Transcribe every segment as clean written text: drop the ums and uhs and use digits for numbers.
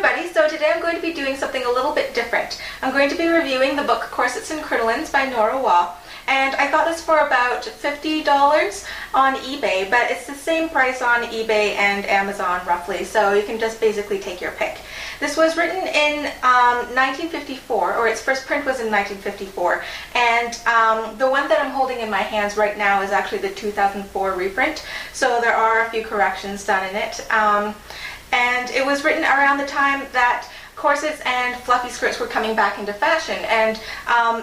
everybody, so today I'm going to be doing something a little bit different. I'm going to be reviewing the book Corsets and Crinolines by Norah Waugh, and I got this for about $50 on eBay, but it's the same price on eBay and Amazon roughly, so you can just basically take your pick. This was written in 1954, or its first print was in 1954, and the one that I'm holding in my hands right now is actually the 2004 reprint, so there are a few corrections done in it. And it was written around the time that corsets and fluffy skirts were coming back into fashion, and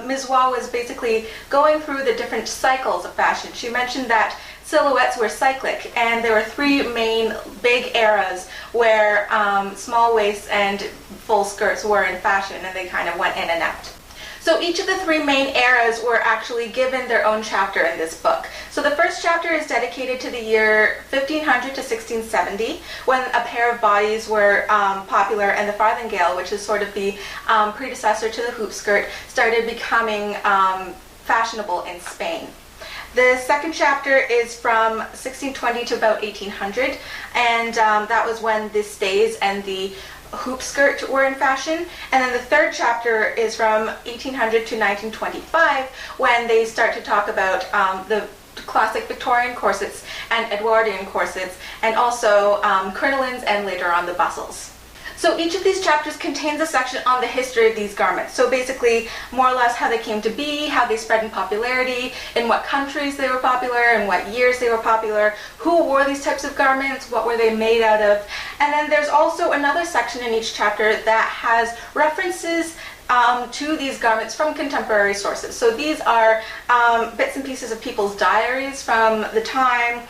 Ms. Waugh was basically going through the different cycles of fashion. She mentioned that silhouettes were cyclic, and there were three main big eras where small waists and full skirts were in fashion, and they kind of went in and out. So each of the three main eras were actually given their own chapter in this book. So the first chapter is dedicated to the year 1500 to 1670, when a pair of bodies were popular, and the farthingale, which is sort of the predecessor to the hoop skirt, started becoming fashionable in Spain. The second chapter is from 1620 to about 1800, and that was when the stays and the hoop skirt were in fashion. And then the third chapter is from 1800 to 1925, when they start to talk about the classic Victorian corsets and Edwardian corsets, and also crinolines, and later on the bustles. So each of these chapters contains a section on the history of these garments. So basically, more or less how they came to be, how they spread in popularity, in what countries they were popular, in what years they were popular, who wore these types of garments, what were they made out of. And then there's also another section in each chapter that has references to these garments from contemporary sources. So these are bits and pieces of people's diaries from the time,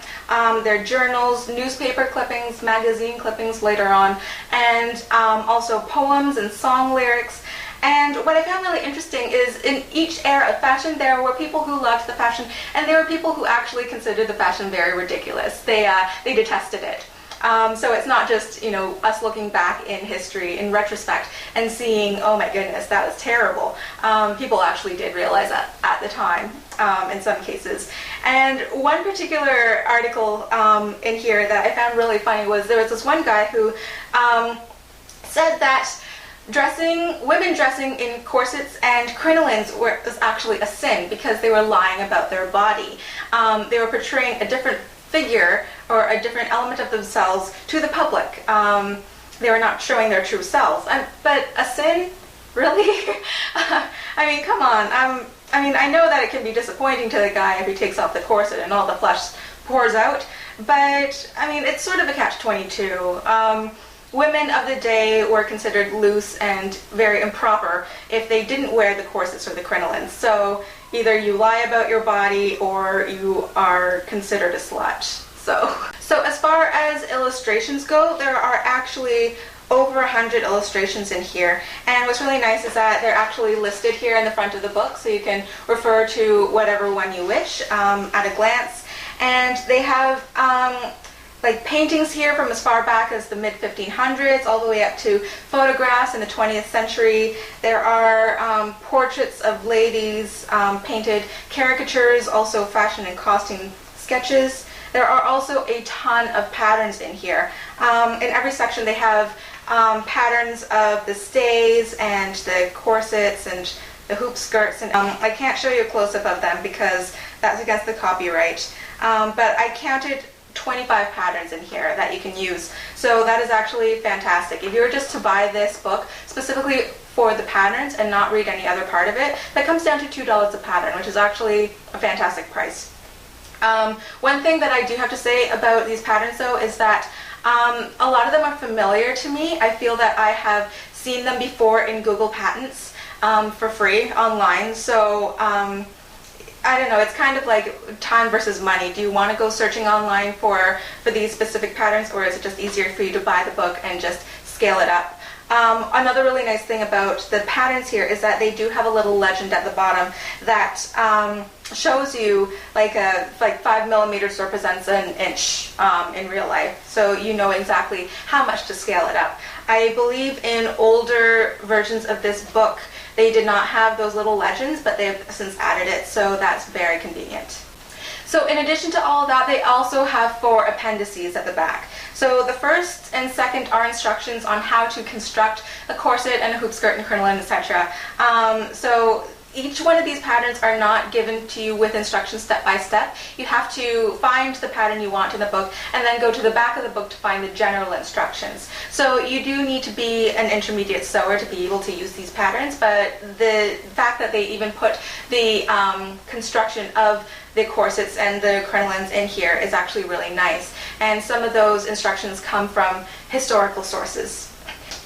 their journals, newspaper clippings, magazine clippings later on, and also poems and song lyrics. And what I found really interesting is in each era of fashion, there were people who loved the fashion, and there were people who actually considered the fashion very ridiculous. They detested it. So it's not just, us looking back in history, in retrospect, and seeing, oh my goodness, that was terrible. People actually did realize that at the time, in some cases. And one particular article in here that I found really funny was there was this one guy who said that women dressing in corsets and crinolines was actually a sin because they were lying about their body. They were portraying a different figure or a different element of themselves to the public. They were not showing their true selves. But a sin? Really? I mean, come on. I know that it can be disappointing to the guy if he takes off the corset and all the flesh pours out, but I mean, it's sort of a catch-22. Women of the day were considered loose and very improper if they didn't wear the corsets or the crinolines. So either you lie about your body or you are considered a slut. So as far as illustrations go, there are actually over 100 illustrations in here. And what's really nice is that they're actually listed here in the front of the book, so you can refer to whatever one you wish at a glance. And they have like paintings here from as far back as the mid-1500s all the way up to photographs in the 20th century. There are portraits of ladies painted, caricatures, also fashion and costume sketches. There are also a ton of patterns in here. In every section they have patterns of the stays and the corsets and the hoop skirts, and I can't show you a close-up of them because that's against the copyright, but I counted 25 patterns in here that you can use. So that is actually fantastic. If you were just to buy this book specifically for the patterns and not read any other part of it, that comes down to $2 a pattern, which is actually a fantastic price. One thing that I do have to say about these patterns though is that a lot of them are familiar to me. I feel that I have seen them before in Google Patents for free online. So I don't know, it's kind of like time versus money. Do you want to go searching online for these specific patterns, or is it just easier for you to buy the book and just scale it up? Another really nice thing about the patterns here is that they do have a little legend at the bottom that shows you like 5 millimeters represents an inch in real life, so you know exactly how much to scale it up. I believe in older versions of this book they did not have those little legends, but they've since added it, so that's very convenient. So in addition to all of that, they also have 4 appendices at the back. So the first and second are instructions on how to construct a corset and a hoop skirt and crinoline, etc. So each one of these patterns are not given to you with instructions step by step. You have to find the pattern you want in the book and then go to the back of the book to find the general instructions. So you do need to be an intermediate sewer to be able to use these patterns, but the fact that they even put the construction of the corsets and the crinolines in here is actually really nice. And some of those instructions come from historical sources.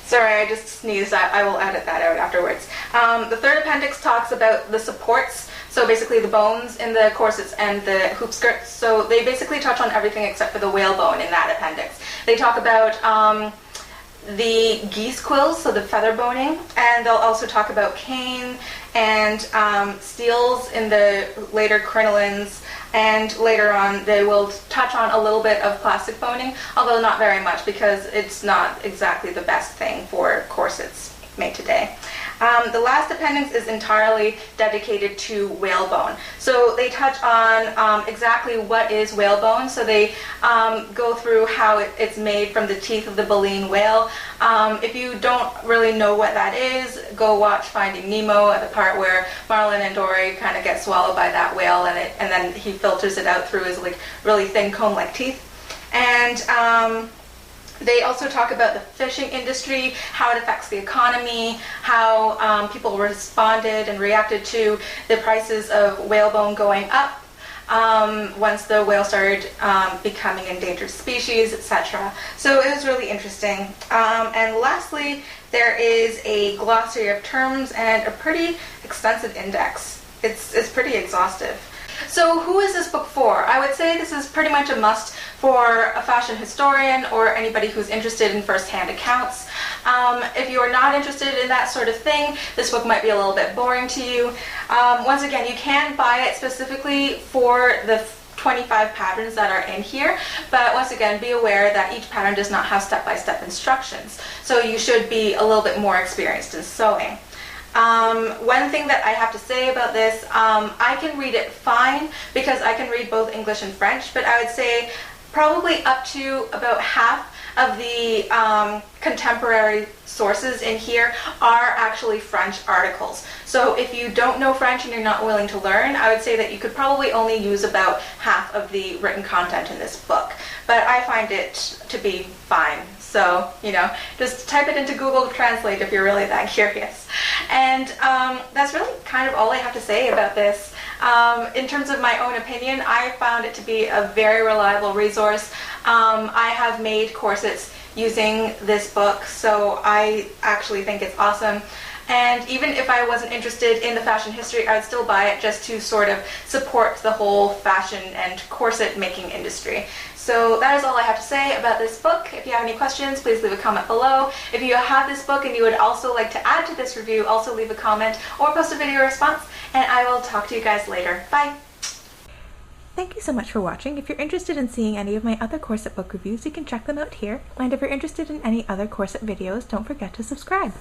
Sorry, I just sneezed. I will edit that out afterwards. The third appendix talks about the supports, so basically the bones in the corsets and the hoop skirts. So they basically touch on everything except for the whalebone in that appendix. They talk about the geese quills, so the feather boning, and they'll also talk about cane and steels in the later crinolines, and later on they will touch on a little bit of plastic boning, although not very much because it's not exactly the best thing for corsets made today. The last appendix is entirely dedicated to whalebone. So they touch on exactly what is whalebone. So they go through how it's made from the teeth of the baleen whale. If you don't really know what that is, go watch Finding Nemo at the part where Marlin and Dory kind of get swallowed by that whale, and then he filters it out through his like really thin comb-like teeth. And they also talk about the fishing industry, how it affects the economy, how people responded and reacted to the prices of whalebone going up once the whale started becoming endangered species, etc. So it was really interesting. And lastly, there is a glossary of terms and a pretty extensive index. It's pretty exhaustive. So who is this book for? I would say this is pretty much a must for a fashion historian or anybody who's interested in first-hand accounts. If you are not interested in that sort of thing, this book might be a little bit boring to you. Once again, you can buy it specifically for the 25 patterns that are in here, but once again, be aware that each pattern does not have step-by-step instructions, so you should be a little bit more experienced in sewing. One thing that I have to say about this, I can read it fine because I can read both English and French, but I would say probably up to about half of the contemporary sources in here are actually French articles. So if you don't know French and you're not willing to learn, I would say that you could probably only use about half of the written content in this book. But I find it to be fine. So, you know, just type it into Google Translate if you're really that curious. And that's really kind of all I have to say about this. In terms of my own opinion, I found it to be a very reliable resource. I have made corsets using this book, so I actually think it's awesome. And even if I wasn't interested in the fashion history, I would still buy it just to sort of support the whole fashion and corset making industry. So that is all I have to say about this book. If you have any questions, please leave a comment below. If you have this book and you would also like to add to this review, also leave a comment or post a video response, and I will talk to you guys later. Bye! Thank you so much for watching. If you're interested in seeing any of my other corset book reviews, you can check them out here. And if you're interested in any other corset videos, don't forget to subscribe.